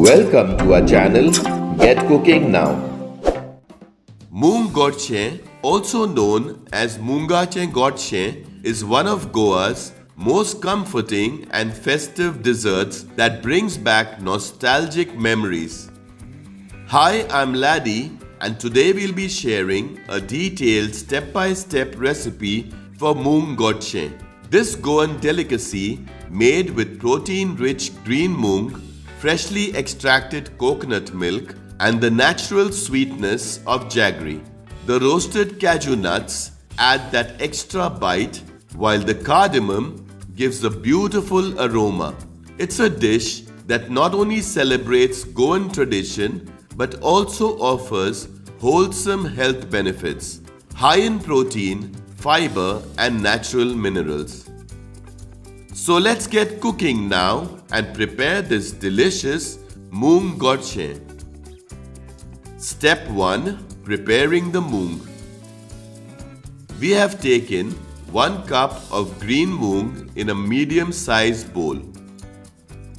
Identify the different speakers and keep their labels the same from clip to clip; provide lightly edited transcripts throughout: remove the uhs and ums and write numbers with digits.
Speaker 1: Welcome to our channel, Get Cooking Now.
Speaker 2: Moong Godshe, also known as Moogachem Godshe, is one of Goa's most comforting and festive desserts that brings back nostalgic memories. Hi, I'm Laddie, and today we'll be sharing a detailed step-by-step recipe for Moong Godshe. This Goan delicacy, made with protein-rich green moong, freshly extracted coconut milk, and the natural sweetness of jaggery. The roasted cashew nuts add that extra bite, while the cardamom gives a beautiful aroma. It's a dish that not only celebrates Goan tradition but also offers wholesome health benefits, high in protein, fiber, and natural minerals. So let's get cooking now and prepare this delicious Moong Godshe. Step 1. Preparing the moong. We have taken 1 cup of green moong in a medium-sized bowl.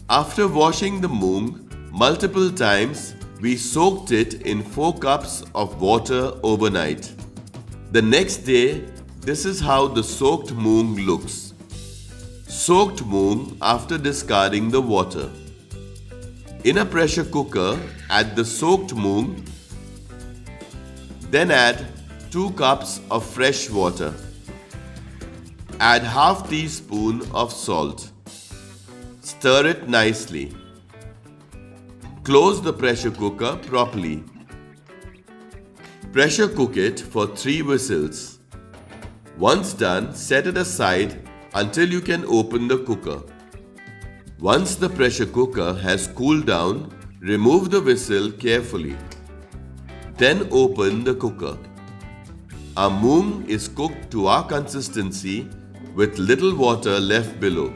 Speaker 2: After washing the moong multiple times, we soaked it in 4 cups of water overnight. The next day, this is how the soaked moong looks. Soaked moong after discarding the water. In a pressure cooker, add the soaked moong. Then add 2 cups of fresh water. Add half teaspoon of salt. Stir it nicely. Close the pressure cooker properly. Pressure cook it for 3 whistles. Once done, set it aside until you can open the cooker. Once the pressure cooker has cooled down, remove the whistle carefully. Then open the cooker. Our moong is cooked to our consistency with little water left below.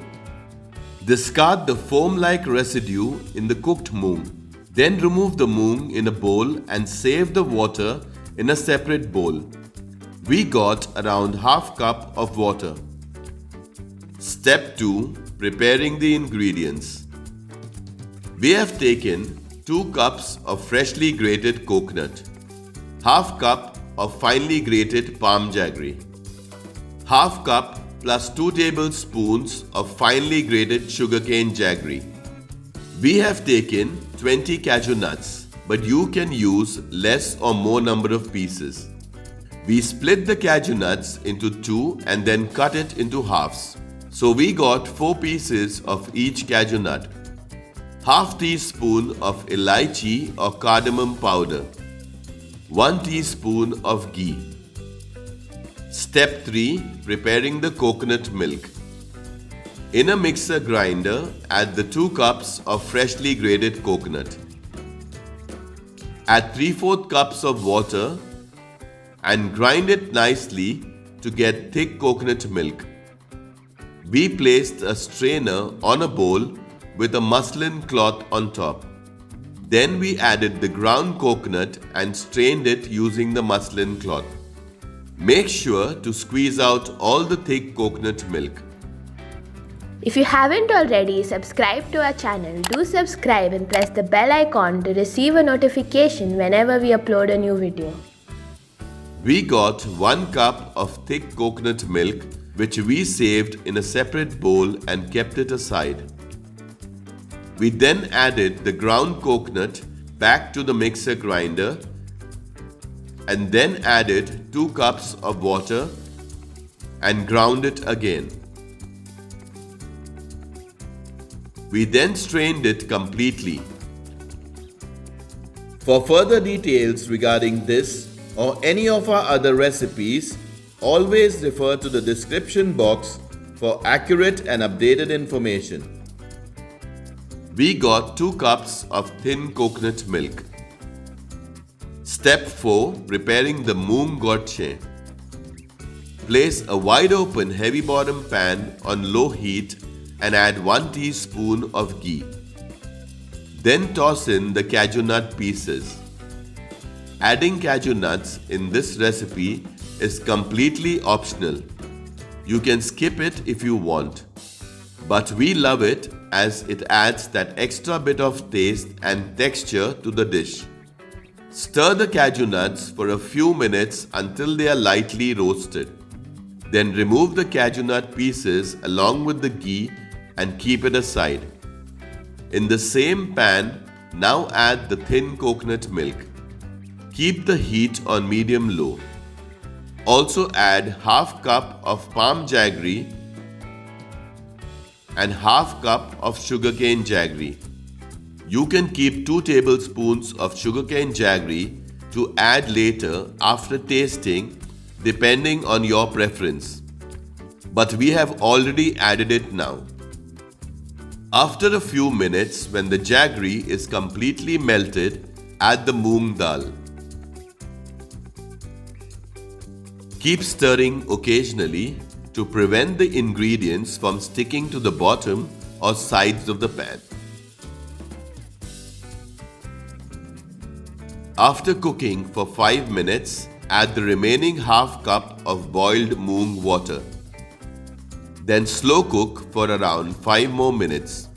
Speaker 2: Discard the foam-like residue in the cooked moong. Then remove the moong in a bowl and save the water in a separate bowl. We got around half cup of water. Step 2. Preparing the ingredients. We have taken 2 cups of freshly grated coconut, half cup of finely grated palm jaggery, half cup plus 2 tablespoons of finely grated sugarcane jaggery. We have taken 20 cashew nuts, but you can use less or more number of pieces. We split the cashew nuts into 2 and then cut it into halves. So we got 4 pieces of each cashew nut, half teaspoon of elaichi or cardamom powder, 1 teaspoon of ghee. Step 3. Preparing the coconut milk. In a mixer grinder, add the 2 cups of freshly grated coconut. Add 3/4 cups of water and grind it nicely to get thick coconut milk. We placed a strainer on a bowl with a muslin cloth on top. Then we added the ground coconut and strained it using the muslin cloth. Make sure to squeeze out all the thick coconut milk.
Speaker 3: If you haven't already subscribed to our channel, do subscribe and press the bell icon to receive a notification whenever we upload a new video.
Speaker 2: We got 1 cup of thick coconut milk, which we saved in a separate bowl and kept it aside. We then added the ground coconut back to the mixer grinder and then added 2 cups of water and ground it again. We then strained it completely. For further details regarding this or any of our other recipes, always refer to the description box for accurate and updated information. We got 2 cups of thin coconut milk. Step 4. Preparing the Moong Godshe. Place a wide open heavy bottom pan on low heat and add 1 teaspoon of ghee. Then toss in the cashew nut pieces. Adding cashew nuts in this recipe is completely optional. You can skip it if you want, but we love it as it adds that extra bit of taste and texture to the dish. Stir the cashew nuts for a few minutes until they are lightly roasted. Then remove the cashew nut pieces along with the ghee and keep it aside. In the same pan, now add the thin coconut milk. Keep the heat on medium-low. Also add half cup of palm jaggery and half cup of sugarcane jaggery. You can keep 2 tablespoons of sugarcane jaggery to add later after tasting depending on your preference. But we have already added it now. After a few minutes, when the jaggery is completely melted, add the moong dal. Keep stirring occasionally to prevent the ingredients from sticking to the bottom or sides of the pan. After cooking for 5 minutes, add the remaining half cup of boiled moong water. Then slow cook for around 5 more minutes.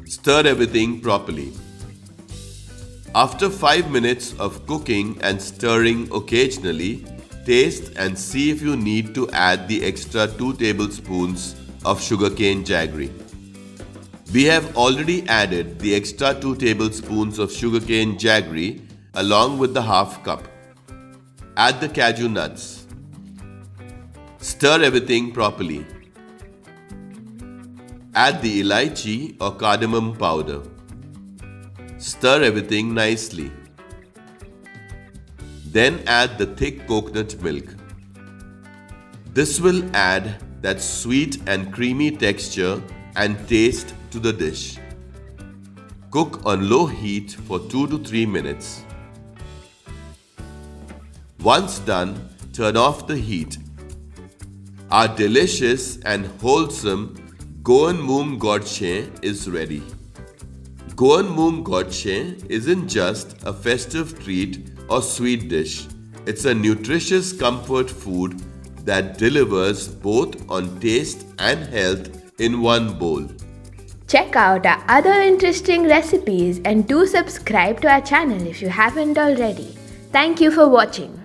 Speaker 2: Stir everything properly. After 5 minutes of cooking and stirring occasionally, taste and see if you need to add the extra 2 tablespoons of sugarcane jaggery. We have already added the extra 2 tablespoons of sugarcane jaggery along with the half cup. Add the cashew nuts. Stir everything properly. Add the elaichi or cardamom powder. Stir everything nicely. Then add the thick coconut milk. This will add that sweet and creamy texture and taste to the dish. Cook on low heat for 2 to 3 minutes. Once done, turn off the heat. Our delicious and wholesome Goan Moong Godshe is ready. Goan Moong Godshe isn't just a festive treat or sweet dish. It's a nutritious comfort food that delivers both on taste and health in one bowl.
Speaker 3: Check out our other interesting recipes and do subscribe to our channel if you haven't already. Thank you for watching.